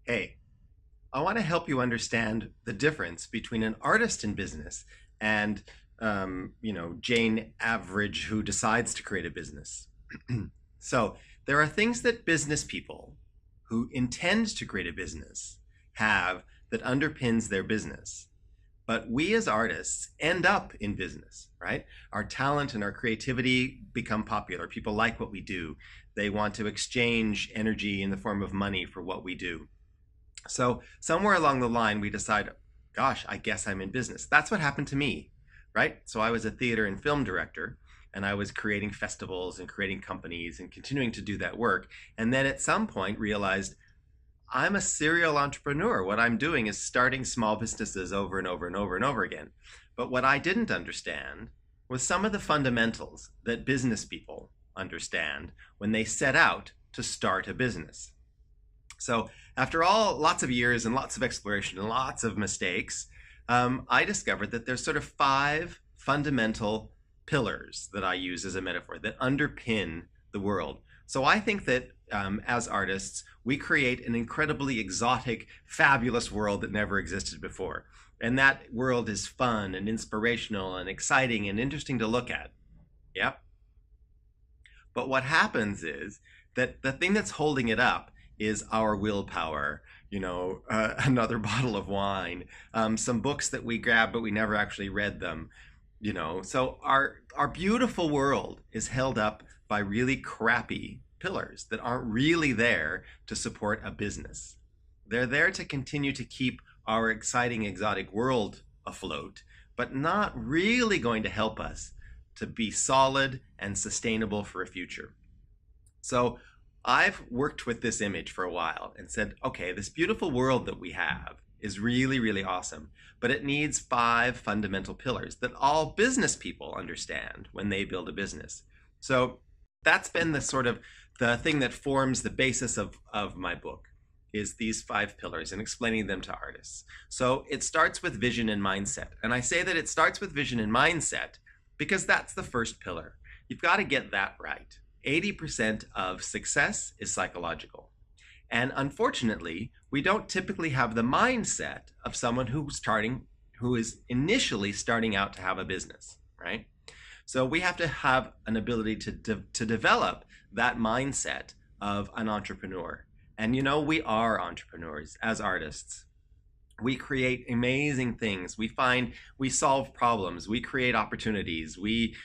Hey, I want to help you understand the difference between an artist in business and, Jane Average who decides to create a business. So there are things that business people who intend to create a business have that underpins their business. But we as artists end up in business, right? Our talent and our creativity become popular. People like what we do. They want to exchange energy in the form of money for what we do. So somewhere along the line, we decide, gosh, I guess I'm in business. That's what happened to me, right? So I was a theater and film director, and I was creating festivals and creating companies and continuing to do that work. And then at some point realized I'm a serial entrepreneur. What I'm doing is starting small businesses over and over and over and over again. But what I didn't understand was some of the fundamentals that business people understand when they set out to start a business. So after all, lots of years and lots of exploration and lots of mistakes, I discovered that there's sort of five fundamental pillars that I use as a metaphor that underpin the world. So I think that as artists, we create an incredibly exotic, fabulous world that never existed before. And that world is fun and inspirational and exciting and interesting to look at. Yep. But what happens is that the thing that's holding it up is our willpower, another bottle of wine, some books that we grabbed but we never actually read them, So our beautiful world is held up by really crappy pillars that aren't really there to support a business. They're there to continue to keep our exciting, exotic world afloat, but not really going to help us to be solid and sustainable for a future. So I've worked with this image for a while and said, okay, this beautiful world that we have is really, really awesome, but it needs five fundamental pillars that all business people understand when they build a business. So that's been the thing that forms the basis of my book, is these five pillars and explaining them to artists. So it starts with vision and mindset. And I say that it starts with vision and mindset because that's the first pillar. You've got to get that right. 80% of success is psychological. And unfortunately, we don't typically have the mindset of someone who is initially starting out to have a business, right? So we have to have an ability to develop that mindset of an entrepreneur. And we are entrepreneurs as artists. We create amazing things. We solve problems. We create opportunities. We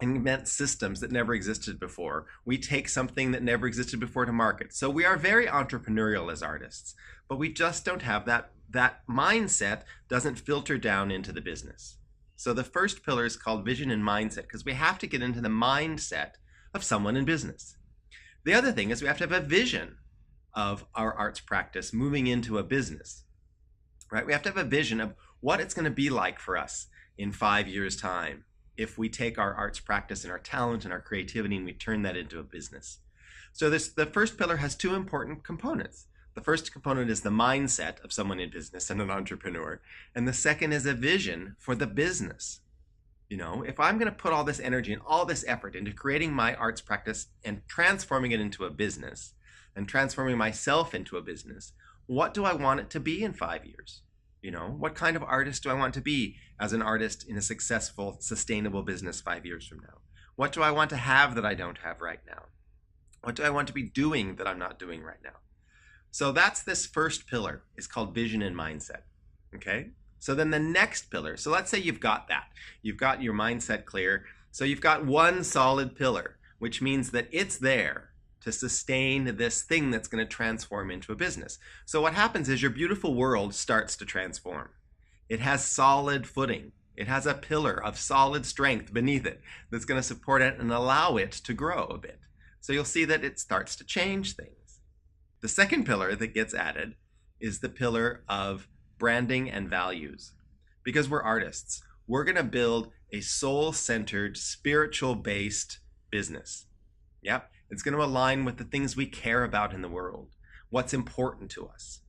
invent systems that never existed before. We take something that never existed before to market. So we are very entrepreneurial as artists, but we just don't have that mindset doesn't filter down into the business. So the first pillar is called vision and mindset because we have to get into the mindset of someone in business. The other thing is we have to have a vision of our arts practice moving into a business, right? We have to have a vision of what it's going to be like for us in 5 years' time if we take our arts practice and our talent and our creativity and we turn that into a business. So the first pillar has two important components. The first component is the mindset of someone in business and an entrepreneur. And the second is a vision for the business. If I'm going to put all this energy and all this effort into creating my arts practice and transforming it into a business and transforming myself into a business, what do I want it to be in 5 years? What kind of artist do I want to be as an artist in a successful, sustainable business 5 years from now? What do I want to have that I don't have right now? What do I want to be doing that I'm not doing right now? So that's this first pillar. It's called vision and mindset. Okay? So then the next pillar. So let's say you've got that. You've got your mindset clear. So you've got one solid pillar, which means that it's there to sustain this thing that's going to transform into a business. So what happens is your beautiful world starts to transform. It has solid footing. It has a pillar of solid strength beneath it that's going to support it and allow it to grow a bit. So you'll see that it starts to change things. The second pillar that gets added is the pillar of branding and values. Because we're artists, we're going to build a soul-centered, spiritual-based business. Yep. It's going to align with the things we care about in the world, what's important to us.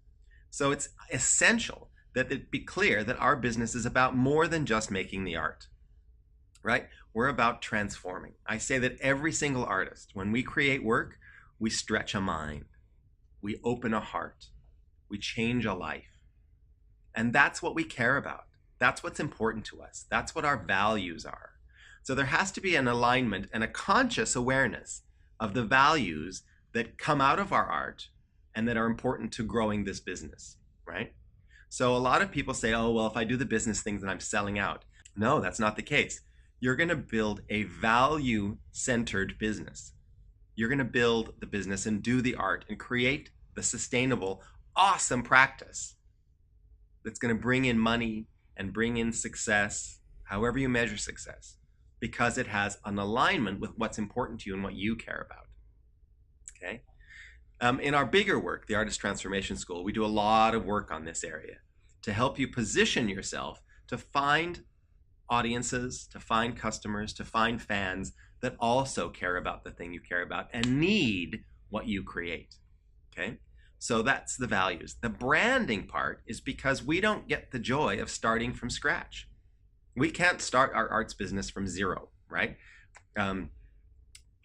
So it's essential that it be clear that our business is about more than just making the art, right? We're about transforming. I say that every single artist, when we create work, we stretch a mind, we open a heart, We change a life. And that's what we care about. That's what's important to us. That's what our values are. So there has to be an alignment and a conscious awareness of the values that come out of our art and that are important to growing this business, right? So a lot of people say, oh, well, if I do the business things, then I'm selling out. No, that's not the case. You're going to build a value-centered business. You're going to build the business and do the art and create the sustainable, awesome practice that's going to bring in money and bring in success, however you measure success, because it has an alignment with what's important to you and what you care about. Okay? In our bigger work, the Artist Transformation School, we do a lot of work on this area to help you position yourself to find audiences, to find customers, to find fans that also care about the thing you care about and need what you create. Okay? So that's the values. The branding part is because we don't get the joy of starting from scratch. We can't start our arts business from zero, right?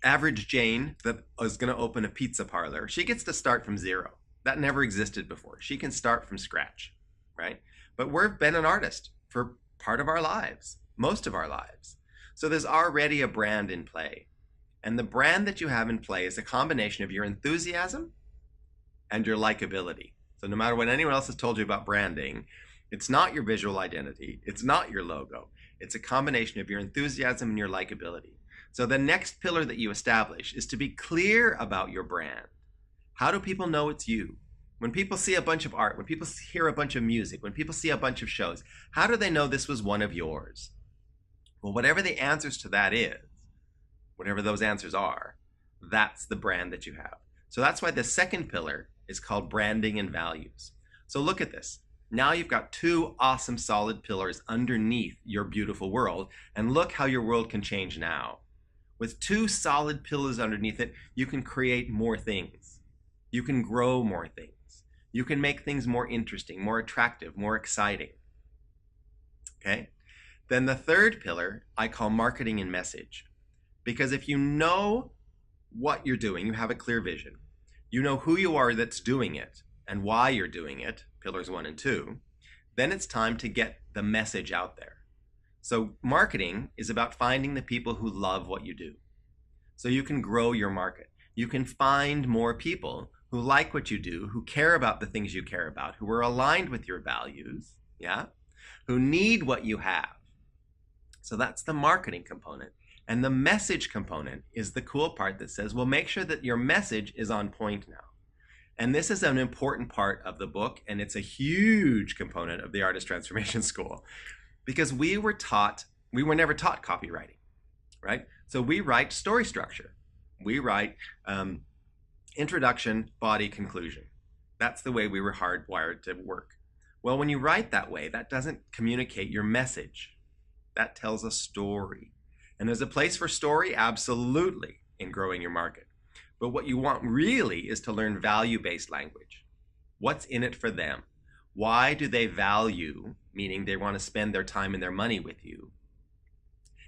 Average Jane that is going to open a pizza parlor, she gets to start from zero. That never existed before. She can start from scratch, right? But we've been an artist for part of our lives, most of our lives. So there's already a brand in play. And the brand that you have in play is a combination of your enthusiasm and your likability. So no matter what anyone else has told you about branding, it's not your visual identity, it's not your logo. It's a combination of your enthusiasm and your likability. So the next pillar that you establish is to be clear about your brand. How do people know it's you? When people see a bunch of art, when people hear a bunch of music, when people see a bunch of shows, how do they know this was one of yours? Well, whatever the answers to that is, whatever those answers are, that's the brand that you have. So that's why the second pillar is called branding and values. So look at this. Now you've got two awesome solid pillars underneath your beautiful world, and look how your world can change now. With two solid pillars underneath it, you can create more things. You can grow more things. You can make things more interesting, more attractive, more exciting. Okay? Then the third pillar I call marketing and message. Because if you know what you're doing, you have a clear vision, you know who you are that's doing it and why you're doing it, pillars 1 and 2, then it's time to get the message out there. So marketing is about finding the people who love what you do. So you can grow your market. You can find more people who like what you do, who care about the things you care about, who are aligned with your values, yeah? Who need what you have. So that's the marketing component. And the message component is the cool part that says, well, make sure that your message is on point now. And this is an important part of the book, and it's a huge component of the Artist Transformation School, because we were never taught copywriting, right? So we write story structure. We write introduction, body, conclusion. That's the way we were hardwired to work. Well, when you write that way, that doesn't communicate your message. That tells a story. And there's a place for story, absolutely, in growing your market. But what you want really is to learn value-based language. What's in it for them? Why do they value, meaning they want to spend their time and their money with you?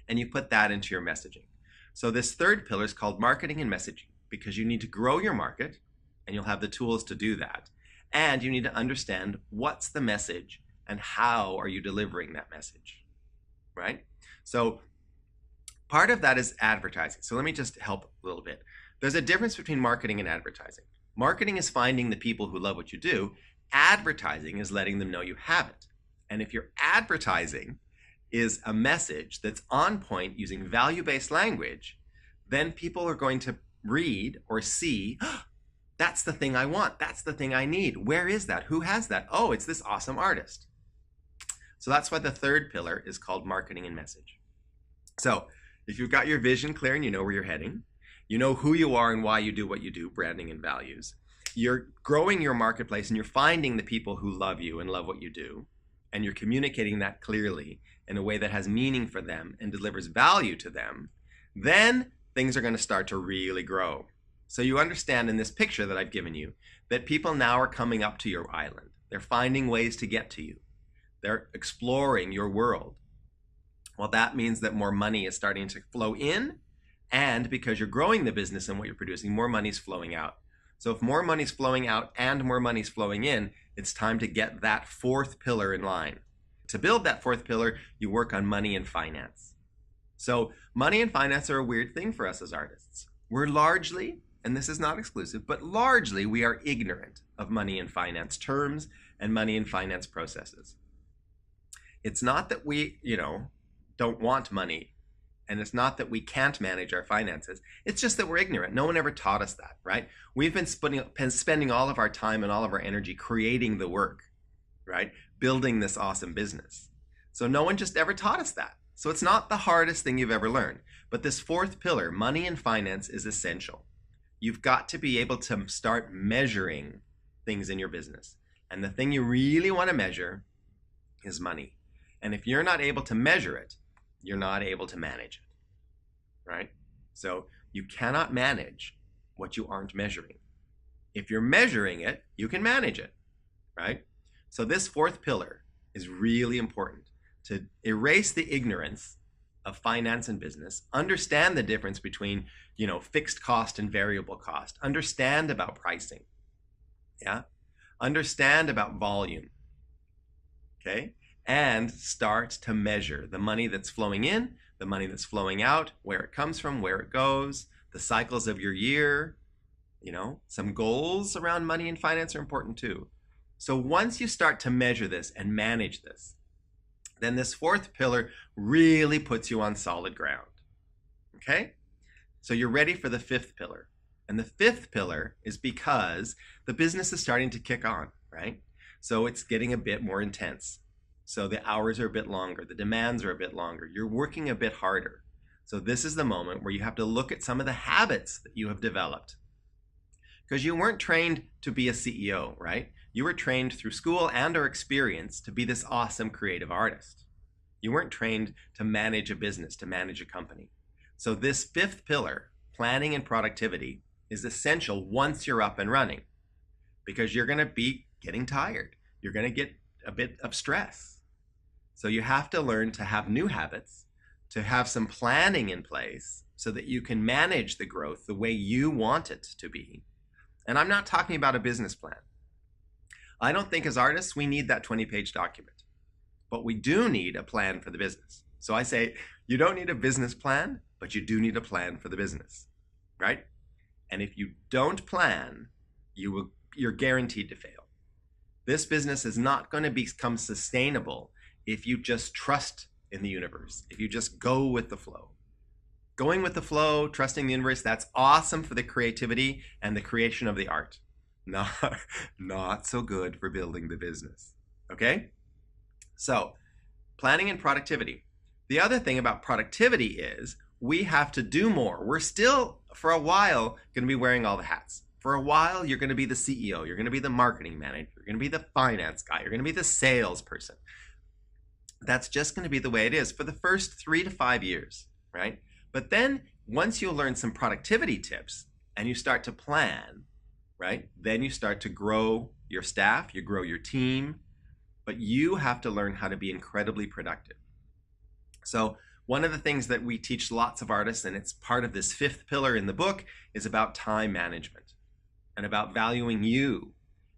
And you put that into your messaging. So this third pillar is called marketing and messaging, because you need to grow your market, and you'll have the tools to do that. And you need to understand what's the message and how are you delivering that message, right? So part of that is advertising. So let me just help a little bit. There's a difference between marketing and advertising. Marketing is finding the people who love what you do. Advertising is letting them know you have it. And if your advertising is a message that's on point using value-based language, then people are going to read or see, oh, that's the thing I want. That's the thing I need. Where is that? Who has that? Oh, it's this awesome artist. So that's why the third pillar is called marketing and message. So if you've got your vision clear and you know where you're heading, you know who you are and why you do what you do, branding and values, you're growing your marketplace and you're finding the people who love you and love what you do, and you're communicating that clearly in a way that has meaning for them and delivers value to them, then things are going to start to really grow. So you understand in this picture that I've given you that people now are coming up to your island. They're finding ways to get to you. They're exploring your world. Well, that means that more money is starting to flow in, and because you're growing the business and what you're producing, more money's flowing out. So if more money's flowing out and more money's flowing in, It's time to get that fourth pillar in line. To build that fourth pillar, you work on money and finance. So money and finance are a weird thing for us as artists. We're largely, and this is not exclusive, but largely we are ignorant of money and finance terms and money and finance processes. It's not that we, don't want money, and it's not that we can't manage our finances. It's just that we're ignorant. No one ever taught us that, right? We've been spending all of our time and all of our energy creating the work, right? Building this awesome business. So no one just ever taught us that. So it's not the hardest thing you've ever learned. But this fourth pillar, money and finance, is essential. You've got to be able to start measuring things in your business. And the thing you really want to measure is money. And if you're not able to measure it, you're not able to manage it, right? So you cannot manage what you aren't measuring. If you're measuring it, you can manage it, right? So this fourth pillar is really important to erase the ignorance of finance and business, understand the difference between, fixed cost and variable cost, understand about pricing, yeah? Understand about volume, okay? And start to measure the money that's flowing in, the money that's flowing out, where it comes from, where it goes, the cycles of your year. Some goals around money and finance are important too. So once you start to measure this and manage this, then this fourth pillar really puts you on solid ground. Okay? So you're ready for the fifth pillar. And the fifth pillar is because the business is starting to kick on, right? So it's getting a bit more intense. So the hours are a bit longer, the demands are a bit longer, you're working a bit harder. So this is the moment where you have to look at some of the habits that you have developed. Because you weren't trained to be a CEO, right? You were trained through school and or experience to be this awesome creative artist. You weren't trained to manage a business, to manage a company. So this fifth pillar, planning and productivity, is essential once you're up and running. Because you're going to be getting tired. You're going to get a bit of stress. So you have to learn to have new habits, to have some planning in place so that you can manage the growth the way you want it to be. And I'm not talking about a business plan. I don't think as artists we need that 20-page document, but we do need a plan for the business. So I say you don't need a business plan, but you do need a plan for the business, right? And if you don't plan, you're guaranteed to fail. This business is not going to become sustainable if you just trust in the universe, if you just go with the flow. Going with the flow, trusting the universe, that's awesome for the creativity and the creation of the art. Not so good for building the business, okay? So, planning and productivity. The other thing about productivity is we have to do more. We're still, for a while, going to be wearing all the hats. For a while, you're going to be the CEO, you're going to be the marketing manager, you're going to be the finance guy, you're going to be the salesperson. That's just going to be the way it is for the first 3 to 5 years, right? But then once you learn some productivity tips and you start to plan, right? Then you start to grow your staff, you grow your team, but you have to learn how to be incredibly productive. So one of the things that we teach lots of artists, and it's part of this fifth pillar in the book, is about time management and about valuing you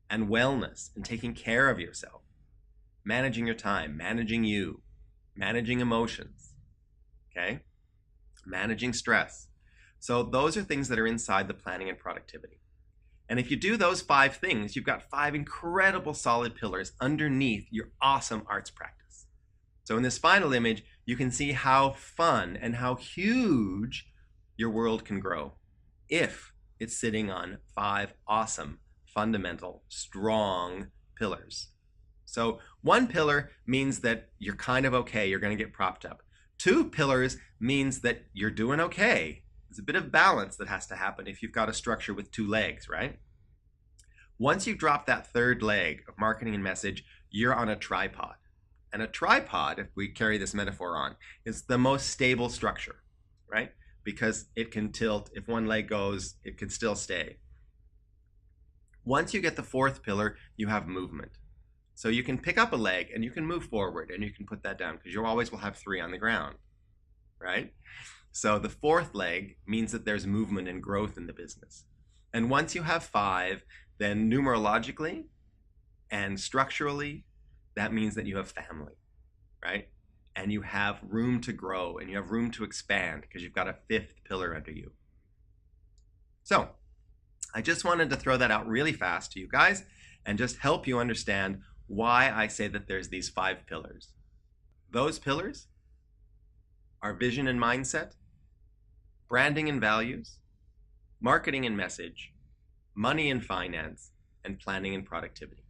and wellness and taking care of yourself, managing your time, managing you, managing emotions, okay? Managing stress. So those are things that are inside the planning and productivity. And if you do those 5 things, you've got 5 incredible solid pillars underneath your awesome arts practice. So in this final image, you can see how fun and how huge your world can grow if it's sitting on 5 awesome, fundamental, strong pillars. So 1 pillar means that you're kind of okay, you're going to get propped up. 2 pillars means that you're doing okay. There's a bit of balance that has to happen if you've got a structure with 2 legs, right? Once you drop that 3rd leg of marketing and message, you're on a tripod. And a tripod, if we carry this metaphor on, is the most stable structure, right? Because it can tilt. If one leg goes, it can still stay. Once you get the 4th pillar, you have movement. So you can pick up a leg and you can move forward and you can put that down because you always will have 3 on the ground, right? So the 4th leg means that there's movement and growth in the business. And once you have 5, then numerologically And structurally, that means that you have family, right? And you have room to grow and you have room to expand because you've got a fifth pillar under you. So I just wanted to throw that out really fast to you guys and just help you understand why I say that there's these 5 pillars. Those pillars are vision and mindset, branding and values, marketing and message, money and finance, and planning and productivity.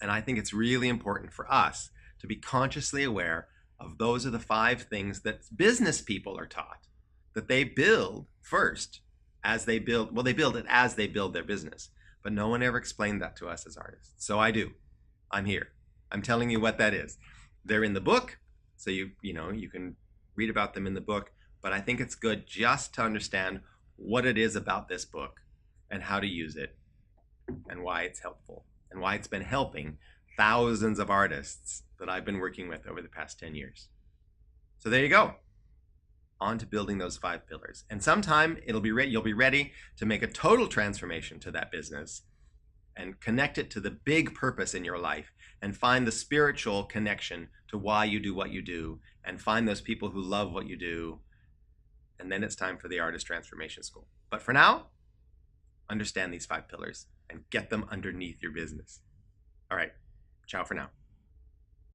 And I think it's really important for us to be consciously aware of those are the 5 things that business people are taught, that they build first as they build, well, they build it as they build their business, but no one ever explained that to us as artists. So I do. I'm here. I'm telling you what that is. They're in the book, so you can read about them in the book, but I think it's good just to understand what it is about this book and how to use it and why it's helpful and why it's been helping thousands of artists that I've been working with over the past 10 years. So there you go. On to building those 5 pillars. And sometime you'll be ready to make a total transformation to that business and connect it to the big purpose in your life and find the spiritual connection to why you do what you do and find those people who love what you do. And then it's time for the Artist Transformation School. But for now, understand these 5 pillars and get them underneath your business. All right. Ciao for now.